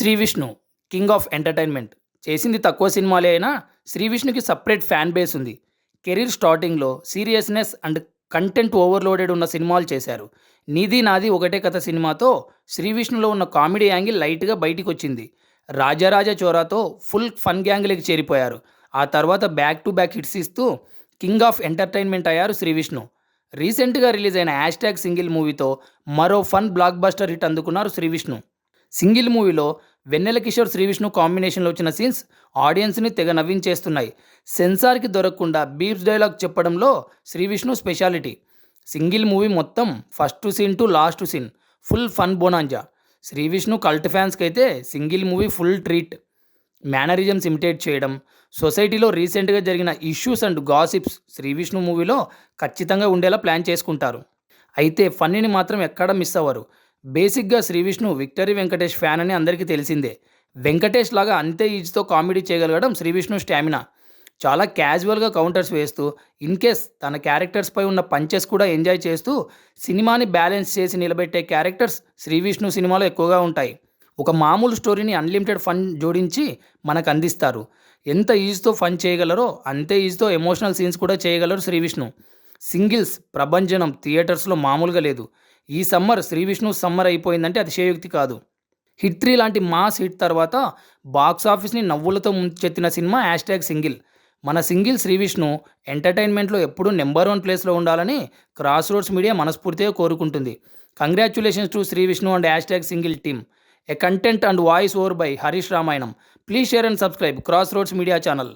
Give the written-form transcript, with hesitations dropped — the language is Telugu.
Shri Vishnu king of entertainment చేసింది తక్కువ సినిమాలే అయినా శ్రీ విష్ణుకి సపరేట్ ఫ్యాన్ బేస్ ఉంది. కెరీర్ స్టార్టింగ్లో సీరియస్నెస్ అండ్ కంటెంట్ ఓవర్లోడెడ్ ఉన్న సినిమాలు చేశారు. నీది నాది ఒకటే కథ సినిమాతో శ్రీ విష్ణులో ఉన్న కామెడీ యాంగిల్ లైట్గా బయటికి వచ్చింది. Rajaraja చోరాతో full fun గ్యాంగ్లోకి చేరిపోయారు. ఆ తర్వాత బ్యాక్ టు బ్యాక్ హిట్స్ ఇస్తూ కింగ్ ఆఫ్ ఎంటర్టైన్మెంట్ అయ్యారు శ్రీ విష్ణు. రీసెంట్గా రిలీజ్ అయిన హ్యాష్ సింగిల్ మూవీతో మరో ఫన్ బ్లాక్ బస్టర్ హిట్ అందుకున్నారు శ్రీ విష్ణు. సింగిల్ మూవీలో వెన్నెల కిషోర్ శ్రీ విష్ణు కాంబినేషన్లో వచ్చిన సీన్స్ ఆడియన్స్ని తెగ నవ్వించేస్తున్నాయి. సెన్సార్కి దొరకకుండా బీప్స్ డైలాగ్ చెప్పడంలో Sri Vishnu speciality. Single movie మొత్తం first scene to last scene full fun bonanza. Sri Vishnu cult ఫ్యాన్స్కి అయితే single movie full treat. Mannerisms imitate చేయడం, సొసైటీలో రీసెంట్గా జరిగిన issues and gossips Sri Vishnu మూవీలో ఖచ్చితంగా ఉండేలా ప్లాన్ చేసుకుంటారు. అయితే ఫన్నీని మాత్రం ఎక్కడా మిస్ అవ్వరు. బేసిక్గా శ్రీ విష్ణు విక్టరీ వెంకటేష్ ఫ్యాన్ అని అందరికీ తెలిసిందే. వెంకటేష్ లాగా అంతే ఈజీతో కామెడీ చేయగలగడం శ్రీ విష్ణు స్టామినా. చాలా క్యాజువల్గా కౌంటర్స్ వేస్తూ ఇన్కేస్ తన క్యారెక్టర్స్పై ఉన్న పంచెస్ కూడా ఎంజాయ్ చేస్తూ సినిమాని బ్యాలెన్స్ చేసి నిలబెట్టే క్యారెక్టర్స్ శ్రీ విష్ణు సినిమాలో ఎక్కువగా ఉంటాయి. ఒక మామూలు స్టోరీని అన్లిమిటెడ్ ఫన్ జోడించి మనకు అందిస్తారు. ఎంత ఈజీతో ఫన్ చేయగలరో అంతే ఈజీతో ఎమోషనల్ సీన్స్ కూడా చేయగలరు శ్రీ విష్ణు. సింగిల్స్ ప్రభంజనం థియేటర్స్లో మామూలుగా లేదు. ఈ సమ్మర్ శ్రీ విష్ణు సమ్మర్ అయిపోయిందంటే అతిశయోక్తి కాదు. హిట్ 3 లాంటి మాస్ హిట్ తర్వాత బాక్స్ ఆఫీస్ని నవ్వులతో ముంచెత్తిన సినిమా #సింగిల్. మన సింగిల్ శ్రీ విష్ణు ఎంటర్టైన్మెంట్లో ఎప్పుడూ నెంబర్ 1 ప్లేస్లో ఉండాలని క్రాస్ రోడ్స్ మీడియా మనస్ఫూర్తిగా కోరుకుంటుంది. Congratulations to Shri Vishnu and #single team. A content and voice over by Harish Ramayanam. Please share and subscribe cross roads media channel.